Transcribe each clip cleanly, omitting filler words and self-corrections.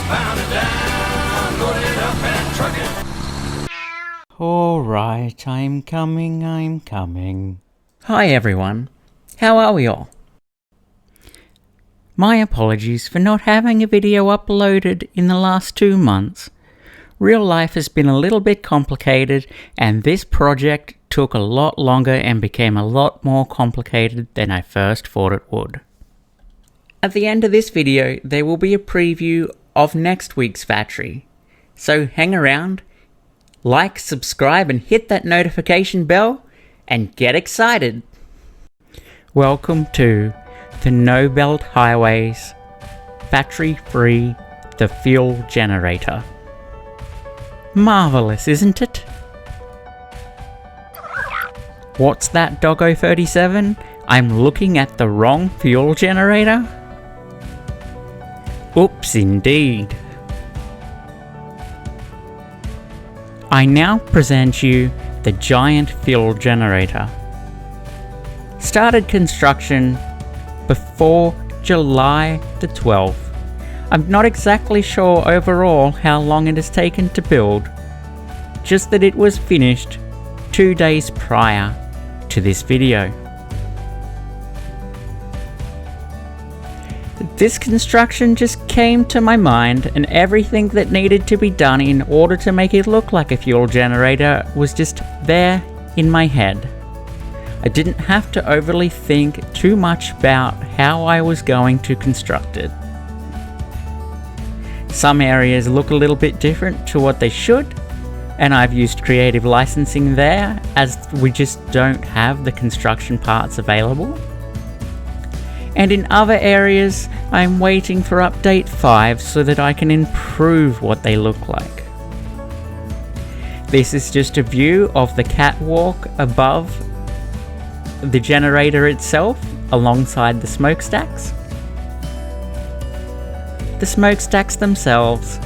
pound it down, load it up and truck it. Alright, I'm coming. Hi everyone, how are we all? My apologies for not having a video uploaded in the last 2 months. Real life has been a little bit complicated, and this project took a lot longer and became a lot more complicated than I first thought it would. At the end of this video, there will be a preview of next week's factory. So hang around, like, subscribe and hit that notification bell, and get excited! Welcome to the No Belt Highways Factory Free the Fuel Generator. Marvelous, isn't it? What's that, Doggo 37? I'm looking at the wrong fuel generator? Oops, indeed. I now present you the giant fuel generator. Started construction before July the 12th. I'm not exactly sure overall how long it has taken to build, just that it was finished 2 days prior to this video. This construction just came to my mind, and everything that needed to be done in order to make it look like a fuel generator was just there in my head. I didn't have to overly think too much about how I was going to construct it. Some areas look a little bit different to what they should, and I've used creative licensing there as we just don't have the construction parts available. And in other areas, I'm waiting for update 5 so that I can improve what they look like. This is just a view of the catwalk above the generator itself alongside the smokestacks. The smokestacks themselves,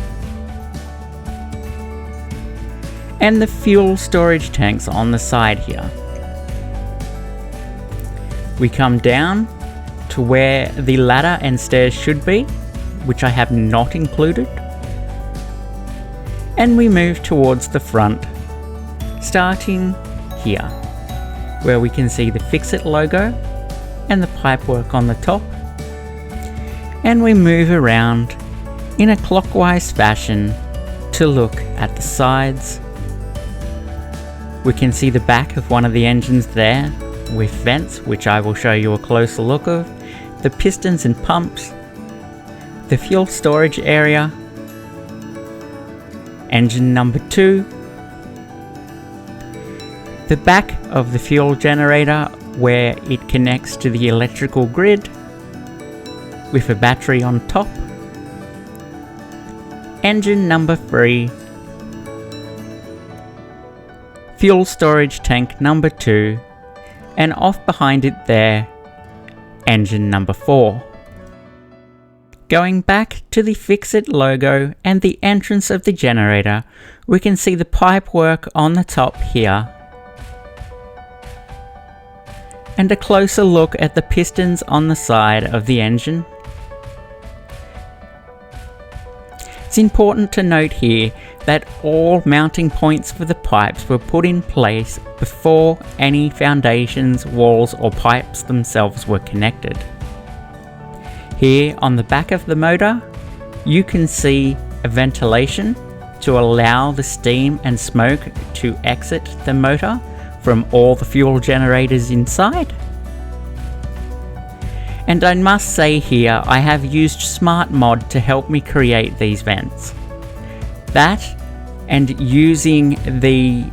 and the fuel storage tanks on the side here. We come down to where the ladder and stairs should be, which I have not included, and we move towards the front, starting here, where we can see the Fix-It logo and the pipework on the top. And we move around in a clockwise fashion to look at the sides. We can see the back of one of the engines there with vents, which I will show you a closer look of, the pistons and pumps, the fuel storage area, engine number 2, the back of the fuel generator where it connects to the electrical grid, with a battery on top, engine number 3, fuel storage tank number 2, and off behind it there, engine number 4. Going back to the Fix-It logo and the entrance of the generator, we can see the pipework on the top here, and a closer look at the pistons on the side of the engine. It's important to note here that all mounting points for the pipes were put in place before any foundations, walls or pipes themselves were connected. Here on the back of the motor, you can see a ventilation to allow the steam and smoke to exit the motor from all the fuel generators inside. And I must say here, I have used Smart Mod to help me create these vents. That, and using the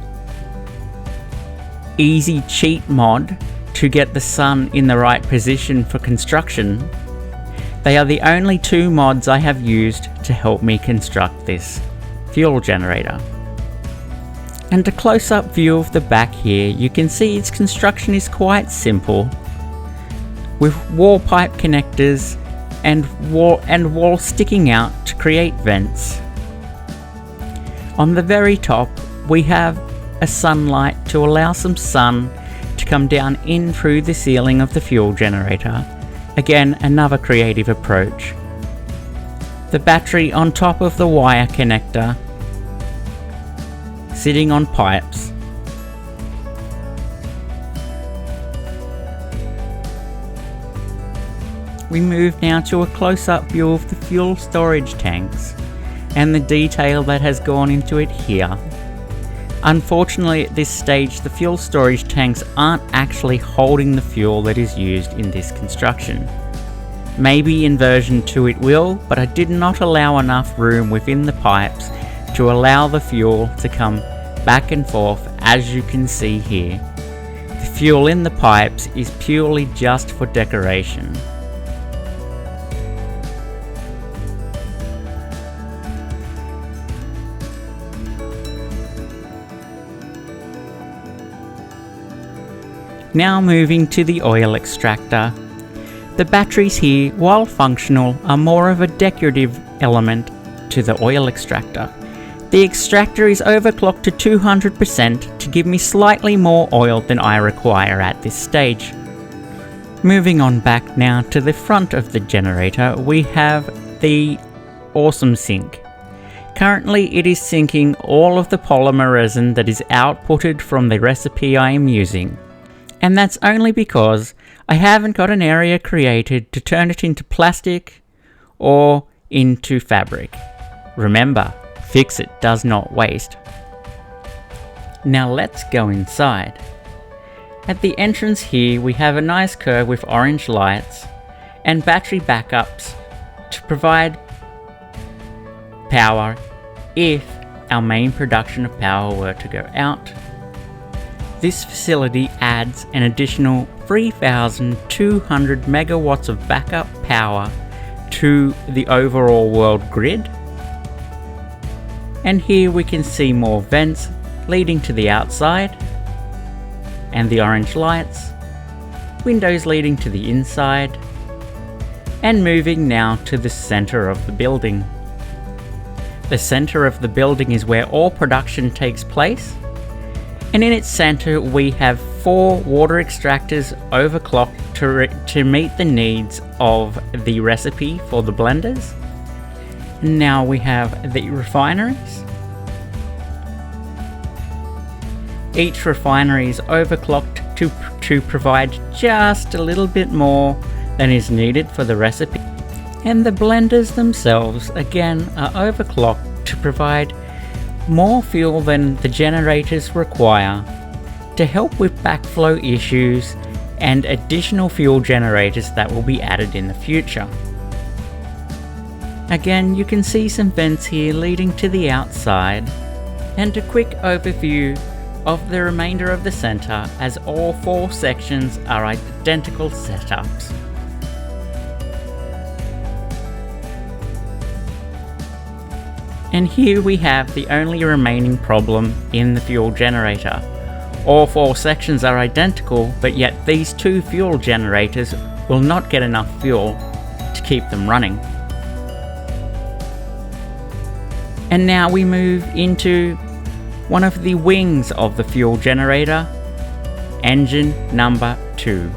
Easy Cheat mod to get the sun in the right position for construction, they are the only 2 mods I have used to help me construct this fuel generator. And a close-up view of the back here, you can see its construction is quite simple, with wall pipe connectors and wall sticking out to create vents. On the very top, we have a sunlight to allow some sun to come down in through the ceiling of the fuel generator. Again, another creative approach. The battery on top of the wire connector, sitting on pipes. We move now to a close-up view of the fuel storage tanks and the detail that has gone into it here. Unfortunately, at this stage, the fuel storage tanks aren't actually holding the fuel that is used in this construction. Maybe in version 2 it will, but I did not allow enough room within the pipes to allow the fuel to come back and forth, as you can see here. The fuel in the pipes is purely just for decoration. Now moving to the oil extractor. The batteries here, while functional, are more of a decorative element to the oil extractor. The extractor is overclocked to 200% to give me slightly more oil than I require at this stage. Moving on back now to the front of the generator, we have the awesome sink. Currently it is sinking all of the polymer resin that is outputted from the recipe I am using. And that's only because I haven't got an area created to turn it into plastic or into fabric. Remember, fix it does not waste. Now let's go inside. At the entrance here we have a nice curve with orange lights and battery backups to provide power if our main production of power were to go out. This facility adds an additional 3,200 megawatts of backup power to the overall world grid. And here we can see more vents leading to the outside and the orange lights, windows leading to the inside, and moving now to the center of the building. The center of the building is where all production takes place. And in its center we have 4 water extractors overclocked to meet the needs of the recipe for the blenders. And now we have the refineries. Each refinery is overclocked to provide just a little bit more than is needed for the recipe. And the blenders themselves again are overclocked to provide more fuel than the generators require to help with backflow issues and additional fuel generators that will be added in the future. Again, you can see some vents here leading to the outside, and a quick overview of the remainder of the center as all 4 sections are identical setups. And here we have the only remaining problem in the fuel generator. All 4 sections are identical, but yet these 2 fuel generators will not get enough fuel to keep them running. And now we move into one of the wings of the fuel generator, engine number 2.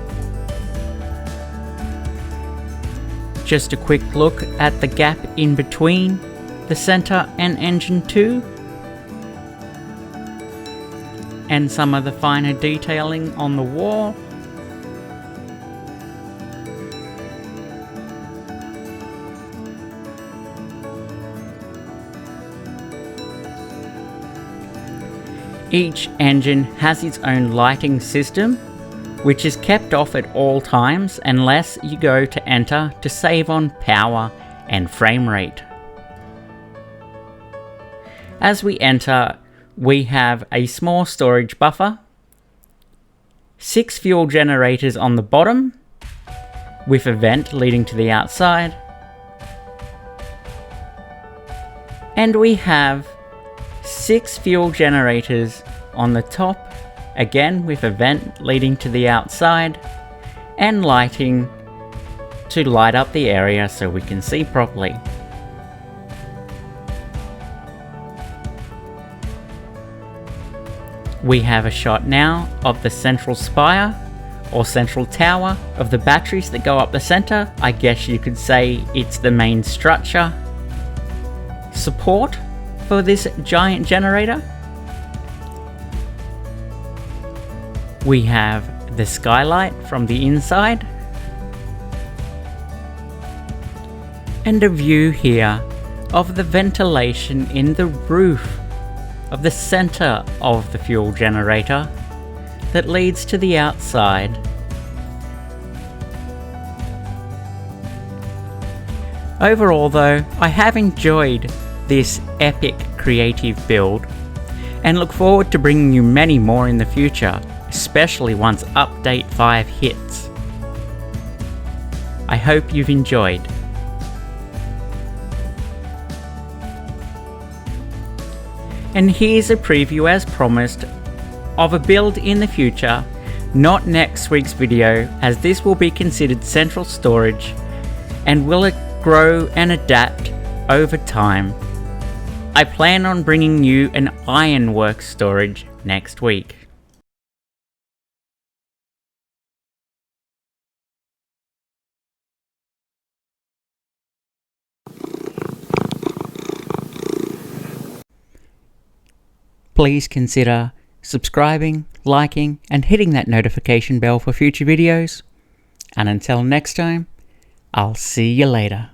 Just a quick look at the gap in between the center and engine 2, and some of the finer detailing on the wall. Each engine has its own lighting system, which is kept off at all times unless you go to enter to save on power and frame rate. As we enter, we have a small storage buffer, 6 fuel generators on the bottom, with a vent leading to the outside, and we have 6 fuel generators on the top, again with a vent leading to the outside, and lighting to light up the area so we can see properly. We have a shot now of the central spire or central tower of the batteries that go up the center. I guess you could say it's the main structure. support for this giant generator. We have the skylight from the inside, and a view here of the ventilation in the roof of the center of the fuel generator that leads to the outside. Overall though, I have enjoyed this epic creative build and look forward to bringing you many more in the future, especially once update 5 hits. I hope you've enjoyed. And here's a preview as promised of a build in the future, not next week's video, as this will be considered central storage and will grow and adapt over time. I plan on bringing you an ironwork storage next week. Please consider subscribing, liking, and hitting that notification bell for future videos. And until next time, I'll see you later.